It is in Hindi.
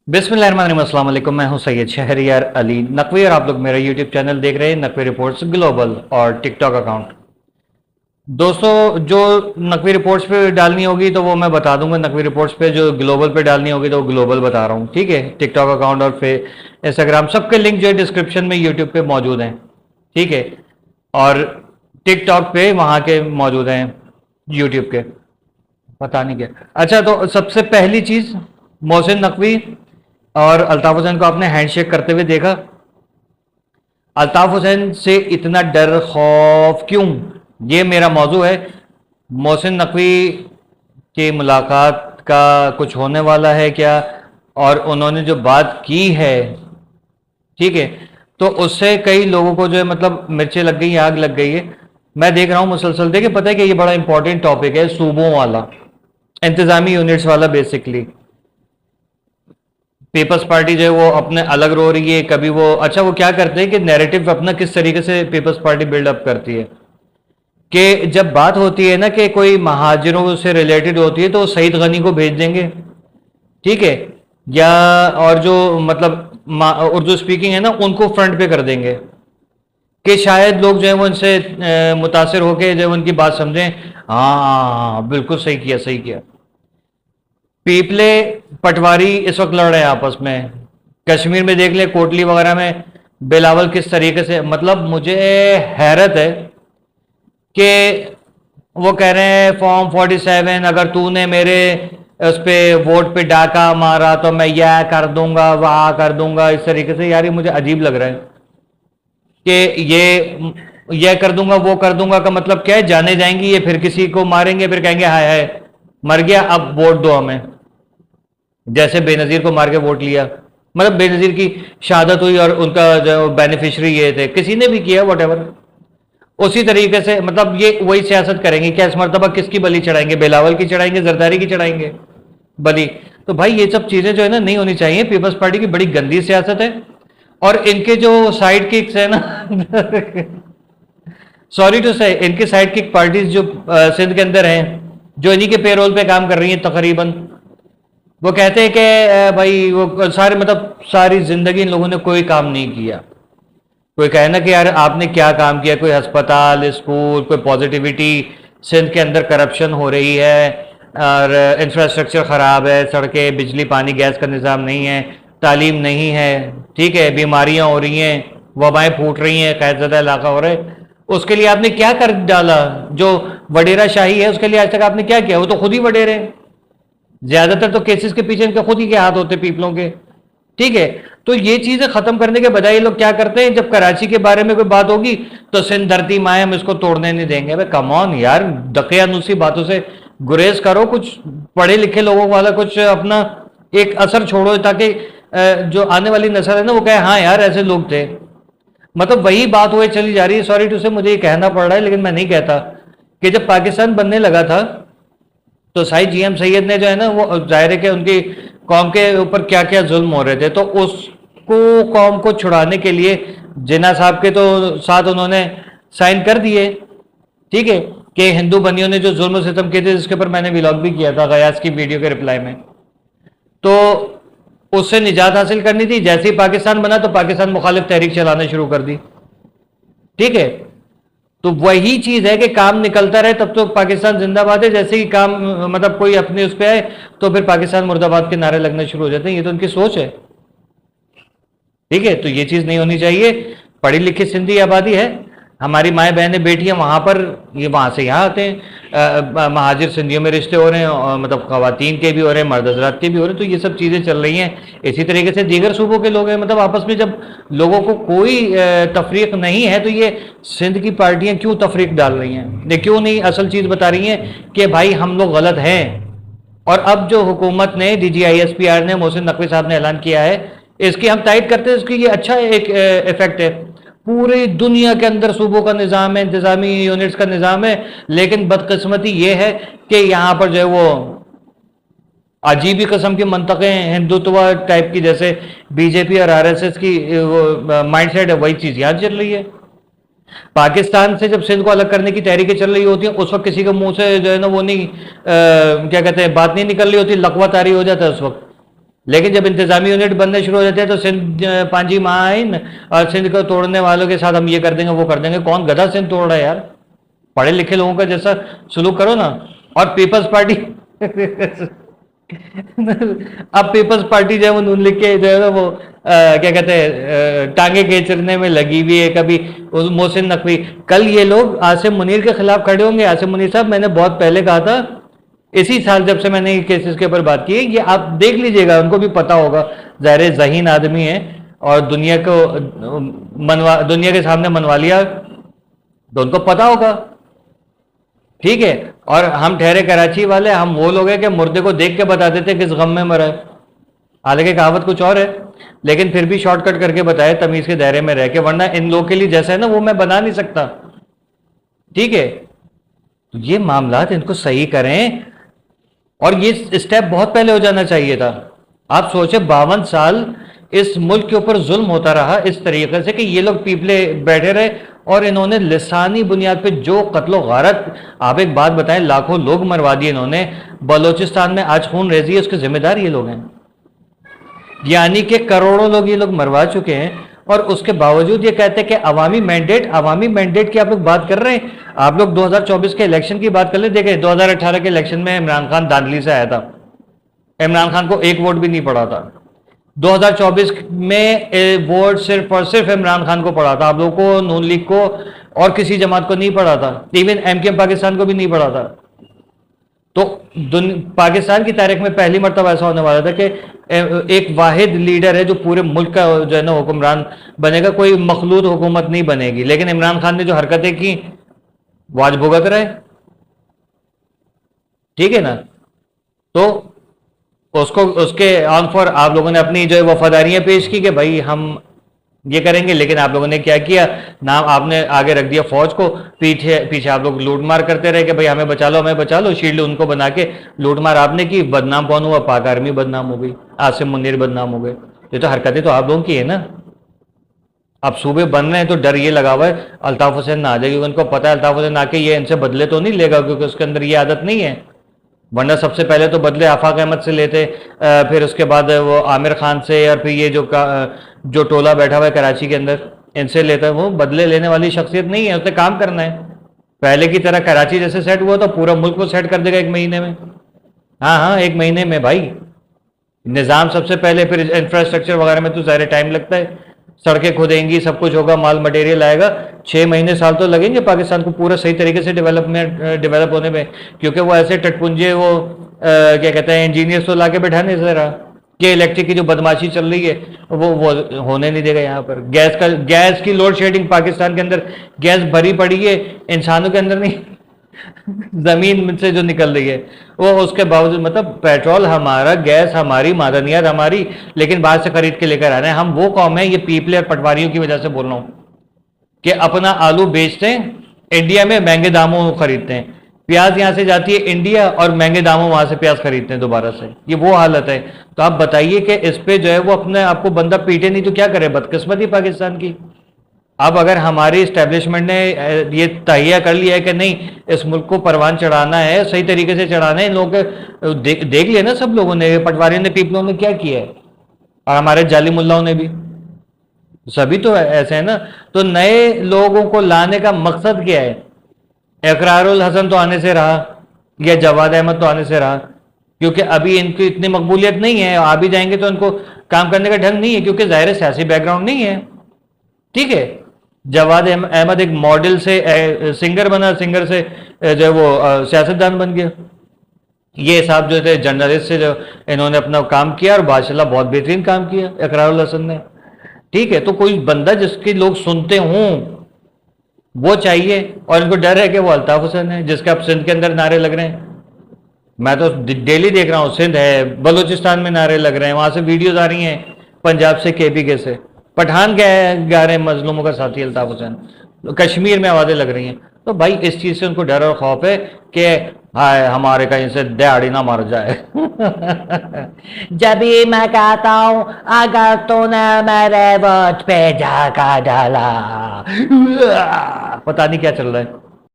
बिस्मिल्लाहिर्रहमानिर्रहीम, अस्सलाम वालेकुम। मैं हूं सैयद शहरियार अली नकवी और आप लोग मेरा यूट्यूब चैनल देख रहे हैं नकवी रिपोर्ट्स ग्लोबल और टिकटॉक अकाउंट। दोस्तों, जो नकवी रिपोर्ट्स पे डालनी होगी तो वो मैं बता दूंगा नकवी रिपोर्ट्स पे, जो ग्लोबल पे डालनी होगी तो वो ग्लोबल बता रहा हूँ। ठीक है, टिकटॉक अकाउंट और फिर इंस्टाग्राम सबके लिंक जो है डिस्क्रिप्शन में यूट्यूब पे मौजूद हैं। ठीक है, और टिकटॉक पे वहाँ के मौजूद हैं, यूट्यूब के पता नहीं क्या। अच्छा, तो सबसे पहली चीज़, मोहसिन नकवी और अल्ताफ हुसैन को आपने हैंडशेक करते हुए देखा। अल्ताफ हुसैन से इतना डर खौफ क्यों, ये मेरा मौजू है। मोहसिन नकवी की मुलाकात का कुछ होने वाला है क्या, और उन्होंने जो बात की है, ठीक है, तो उससे कई लोगों को जो है मतलब मिर्चें लग गई, आग लग गई है। मैं देख रहा हूँ मुसलसल। देखिए, पता है कि ये बड़ा इंपॉर्टेंट टॉपिक है, सूबों वाला, इंतजामी यूनिट्स वाला। बेसिकली पीपल्स पार्टी जो है वो अपने अलग रो रही है, कभी वो, अच्छा, वो क्या करते हैं कि नैरेटिव अपना किस तरीके से पीपल्स पार्टी बिल्डअप करती है कि जब बात होती है ना कि कोई महाजिरों से रिलेटेड होती है तो सईद गनी को भेज देंगे, ठीक है, या और जो मतलब उर्दू स्पीकिंग है ना उनको फ्रंट पे कर देंगे कि शायद लोग जो है वो इनसे मुतासिर होकर जो है उनकी बात समझें। हाँ हाँ हाँ, बिल्कुल सही किया, सही किया। पीपले पटवारी इस वक्त लड़ रहे हैं आपस में। कश्मीर में देख ले, कोटली वगैरह में बिलावल किस तरीके से, मतलब मुझे हैरत है कि वो कह रहे हैं फॉर्म 47, अगर तूने मेरे उस पे वोट पे डाका मारा तो मैं यह कर दूंगा, वह कर दूंगा, इस तरीके से। यार ये मुझे अजीब लग रहा है कि ये कर दूंगा, वो कर दूंगा का मतलब क्या है? जाने जाएंगी ये, फिर किसी को मारेंगे, फिर कहेंगे हाय हाय मर गया, अब वोट दो हमें। जैसे बेनजीर को मार के वोट लिया, मतलब बेनजीर की शहादत हुई और उनका जो बेनिफिशियरी ये थे, किसी ने भी किया वट, उसी तरीके से मतलब ये वही सियासत करेंगे। क्या इस मरतबा किसकी बलि चढ़ाएंगे? बिलावल की चढ़ाएंगे, जरदारी की चढ़ाएंगे बलि? तो भाई ये सब चीजें जो है ना नहीं होनी चाहिए। पीपल्स पार्टी की बड़ी गंदी सियासत है, और इनके जो साइड किक्स है ना सॉरी टू से, इनके साइड किक पार्टीज जो सिंध के अंदर हैं, जो इन्हीं के पेरोल पे काम कर रही हैं तकरीबन, वो कहते हैं कि भाई वो सारे मतलब सारी जिंदगी इन लोगों ने कोई काम नहीं किया। कोई कहे ना कि यार आपने क्या काम किया, कोई अस्पताल, स्कूल, कोई पॉजिटिविटी, सिंध के अंदर करप्शन हो रही है और इंफ्रास्ट्रक्चर ख़राब है, सड़कें, बिजली, पानी, गैस का निज़ाम नहीं है, तालीम नहीं है, ठीक है, बीमारियां हो रही हैं, वबाएं फूट रही हैं, कैदज़दा इलाका हो रहा है। उसके लिए आपने क्या कर डाला? जो वडेरा शाही है उसके लिए आज तक आपने क्या किया? वो तो खुद ही वडेरे हैं। ज्यादातर तो केसेस के पीछे इनके खुद ही के हाथ होते पीपलों के। ठीक है, तो ये चीजें खत्म करने के बजाय लोग क्या करते हैं, जब कराची के बारे में कोई बात होगी तो सिंध धरती माए, हम इसको तोड़ने नहीं देंगे। भाई कम ऑन यार, दकियानुसी बातों से गुरेज करो, कुछ पढ़े लिखे लोगों वाला कुछ अपना एक असर छोड़ो, ताकि जो आने वाली नस्ल है ना वो कहे हाँ यार ऐसे लोग थे। मतलब वही बात हुए चली जा रही है। सॉरी टू से मुझे ये कहना पड़ रहा है, लेकिन मैं नहीं कहता कि जब पाकिस्तान बनने लगा था तो शाहिद जीएम सैयद ने जो है ना, वो जाहिर है कि उनकी कौम के ऊपर क्या क्या जुल्म हो रहे थे, तो उसको कौम को छुड़ाने के लिए जिन्ना साहब के तो साथ उन्होंने साइन कर दिए। ठीक है, कि हिंदू बनियों ने जो जुल्म सितम किए थे, जिसके ऊपर मैंने व्लॉग भी किया था गयास की वीडियो के रिप्लाई में, तो उससे निजात हासिल करनी थी। जैसे ही पाकिस्तान बना तो पाकिस्तान मुखालिफ तहरीक चलाना शुरू कर दी। ठीक है, तो वही चीज है कि काम निकलता रहे तब तो पाकिस्तान जिंदाबाद है। जैसे ही काम मतलब कोई अपने उस पर आए तो फिर पाकिस्तान मुर्दाबाद के नारे लगने शुरू हो जाते हैं। ये तो उनकी सोच है। ठीक है, तो ये चीज नहीं होनी चाहिए। पढ़ी लिखी सिंधी आबादी है, हमारी माएँ बहनें बेटियां वहां पर, ये वहां से यहाँ आते हैं। महाजिर सिंधियों में रिश्ते हो रहे हैं, और मतलब खवातीन के भी हो रहे हैं, मर्द हजरात के भी हो रहे हैं। तो ये सब चीज़ें चल रही हैं। इसी तरीके से दीगर सूबों के लोग हैं, मतलब आपस में जब लोगों को कोई तफरीक नहीं है तो ये सिंध की पार्टियां क्यों तफरीक डाल रही हैं? ये क्यों नहीं असल चीज़ बता रही हैं कि भाई हम लोग गलत हैं? और अब जो हुकूमत ने, DGISPR ने, मोहसिन नकवी साहब ने ऐलान किया है, इसकी हम तायद करते हैं। इसकी ये अच्छा एक इफेक्ट है। पूरी दुनिया के अंदर सूबों का निज़ाम है, इंतजामी यूनिट्स का निज़ाम है, लेकिन बदकिस्मती ये है कि यहाँ पर जो है वो अजीबी किस्म की मंतक़ें हिंदुत्व टाइप की, जैसे बीजेपी और RSS की माइंड सेट है, वही चीज़ यहाँ चल रही है। पाकिस्तान से जब सिंध को अलग करने की तहरीकें चल रही होती हैं, उस वक्त किसी के मुंह से जो है ना वो नहीं क्या कहते हैं, बात नहीं निकल रही होती, लकवा तारी हो जाता है उस वक्त। लेकिन जब इंतजामी यूनिट बनने शुरू हो जाते हैं तो सिंध पांजी माइन और सिंध को तोड़ने वालों के साथ हम ये कर देंगे वो कर देंगे। कौन गधा सिंध तोड़ रहा है यार? पढ़े लिखे लोगों का जैसा सुलूक करो ना। और पीपल्स पार्टी अब पीपल्स पार्टी जो है वो नून लिख के जो है वो क्या कहते हैं टांगे खींचने में लगी हुई है। कभी मोहसिन नकवी, कल ये लोग आसिम मुनीर के खिलाफ खड़े होंगे। आसिम मुनीर साहब, मैंने बहुत पहले कहा था, इसी साल जब से मैंने ये केसेस के ऊपर बात की है, ये आप देख लीजिएगा, उनको भी पता होगा, ज़ाहिर ज़हीन आदमी है और दुनिया के सामने मनवा लिया तो उनको पता होगा। ठीक है। और हम ठहरे कराची वाले, हम वो लोग हैं कि मुर्दे को देख के बता देते किस गम में मरा है। हालांकि कहावत कुछ और है, लेकिन फिर भी शॉर्टकट करके बताए तमीज के दायरे में रह के, वरना इन लोगों के लिए जैसा है ना वो मैं बना नहीं सकता। ठीक है। तो ये मामला इनको सही करें और ये स्टेप बहुत पहले हो जाना चाहिए था। आप सोचे 52 साल इस मुल्क के ऊपर जुल्म होता रहा इस तरीके से कि ये लोग पीपले बैठे रहे और इन्होंने लिसानी बुनियाद पे जो कत्लो गारत, आप एक बात बताएं, लाखों लोग मरवा दिए इन्होंने। बलोचिस्तान में आज खून रेजी है, उसके जिम्मेदार ये लोग हैं। यानी कि करोड़ों लोग ये लोग मरवा चुके हैं और उसके बावजूद ये कहते हैं कि अवामी मैंडेट की आप लोग बात कर रहे हैं। आप लोग 2024 के इलेक्शन की बात कर ले, देखें 2018 के इलेक्शन में इमरान खान दांधली से आया था, इमरान खान को एक वोट भी नहीं पड़ा था। 2024 में वोट सिर्फ और सिर्फ इमरान खान को पड़ा था, आप लोगों को, नून लीग को और किसी जमात को नहीं पड़ा था, इवन एमकेएम पाकिस्तान को भी नहीं पड़ा था। तो पाकिस्तान की तारीख में पहली मरतबा ऐसा होने वाला था कि एक वाहिद लीडर है जो पूरे मुल्क का जो है ना हुक्मरान बनेगा, कोई मखलूत हुकूमत नहीं बनेगी। लेकिन इमरान खान ने जो हरकतें की वो आज भुगत रहे। ठीक है ना। तो उसको उसके ऑन फॉर आप लोगों ने अपनी जो है वफादारियां पेश की कि भाई हम ये करेंगे, लेकिन आप लोगों ने क्या किया, नाम आपने आगे रख दिया फौज को, पीछे पीछे आप लोग लूट मार करते रहे कि भाई हमें बचा लो हमें बचा लो, शील्ड उनको बना के लूट मार आपने की। बदनाम कौन हुआ? पाक आर्मी बदनाम हो गई, आसिम मुनीर बदनाम हो गए। ये तो हरकतें तो आप लोगों की है ना। अब सूबे बन रहे हैं तो डर ये लगा हुआ है अल्ताफ हुसैन ना आ जाएगी, उनको पता है अल्ताफ हुसैन आके ये इनसे बदले तो नहीं लेगा, क्योंकि उसके अंदर ये आदत नहीं है। वरना सबसे पहले तो बदले आफाक अहमद से लेते, फिर उसके बाद वो आमिर खान से, और फिर ये जो टोला बैठा हुआ है कराची के अंदर इनसे लेता है। वो बदले लेने वाली शख्सियत नहीं है, उसे काम करना है। पहले की तरह कराची जैसे सेट हुआ तो पूरा मुल्क को सेट कर देगा 1 महीने में। हाँ हाँ 1 महीने में भाई, निज़ाम सबसे पहले, फिर इंफ्रास्ट्रक्चर वगैरह में तो ज़्यादा टाइम लगता है। सड़कें खुदेंगी, सब कुछ होगा, माल मटेरियल आएगा, 6 महीने साल तो लगेंगे पाकिस्तान को पूरा सही तरीके से डेवलप होने में। क्योंकि वो ऐसे टटपुंजे वो क्या कहते हैं इंजीनियर्स तो ला के बैठाने से रहा कि इलेक्ट्रिक की जो बदमाशी चल रही है वो होने नहीं देगा। यहाँ पर गैस की लोड शेडिंग, पाकिस्तान के अंदर गैस भरी पड़ी है, इंसानों के अंदर नहीं जमीन से जो निकल रही है वो, उसके बावजूद मतलब पेट्रोल हमारा, गैस हमारी, मादनियात हमारी, लेकिन बाहर से खरीद के लेकर आ रहे हैं। हम वो कौम है, ये पीपले और पटवारियों की वजह से बोल रहा हूँ, कि अपना आलू बेचते हैं इंडिया में, महंगे दामों में खरीदते हैं। प्याज यहाँ से जाती है इंडिया और महंगे दामों वहां से प्याज खरीदते हैं दोबारा से। ये वो हालत है। तो आप बताइए कि इस पे जो है वो अपने आपको बंदा पीटे नहीं तो क्या करे? बदकिस्मती पाकिस्तान की। अब अगर हमारी इस्टेब्लिशमेंट ने ये तहिया कर लिया है कि नहीं इस मुल्क को परवान चढ़ाना है, सही तरीके से चढ़ाना है, इन लोगों के देख लिया ना सब लोगों ने, पटवारियों ने, पीपलों ने क्या किया है, और हमारे जाली मुल्लाओं ने भी, सभी तो ऐसे है ना। तो नए लोगों को लाने का मकसद क्या है? इकरारुल हसन तो आने से रहा या जवाद अहमद तो आने से रहा, क्योंकि अभी इनकी इतनी मकबूलियत नहीं है। आ भी जाएंगे तो इनको काम करने का ढंग नहीं है, क्योंकि जाहिर सियासी बैकग्राउंड नहीं है। ठीक है। जवाद अहमद एक मॉडल से सिंगर बना, सिंगर से जो है वो सियासतदान बन गया। ये साहब जो थे जर्नलिस्ट से जो इन्होंने अपना काम किया और माशाल्लाह बहुत बेहतरीन काम किया इकरारुल हसन ने। ठीक है। तो कोई बंदा जिसके लोग सुनते हों वो चाहिए, और इनको डर है कि वो अल्ताफ हुसैन है जिसके अब सिंध के अंदर नारे लग रहे हैं। मैं तो डेली देख रहा हूँ, सिंध है, बलूचिस्तान में नारे लग रहे हैं, वहां से वीडियोज आ रही हैं, पंजाब से, केपीके से पठान गा रहे हैं मजलूमों का साथी अल्ताफ हुसैन, कश्मीर में आवाजें लग रही हैं। तो भाई इस चीज से उनको डर और खौफ है कि हाय हमारे कहीं से दिहाड़ी ना मर जाए जब भी मैं कहता हूं अगर तूने मेरे वोट पे झाका डाला, पता नहीं क्या चल रहा है।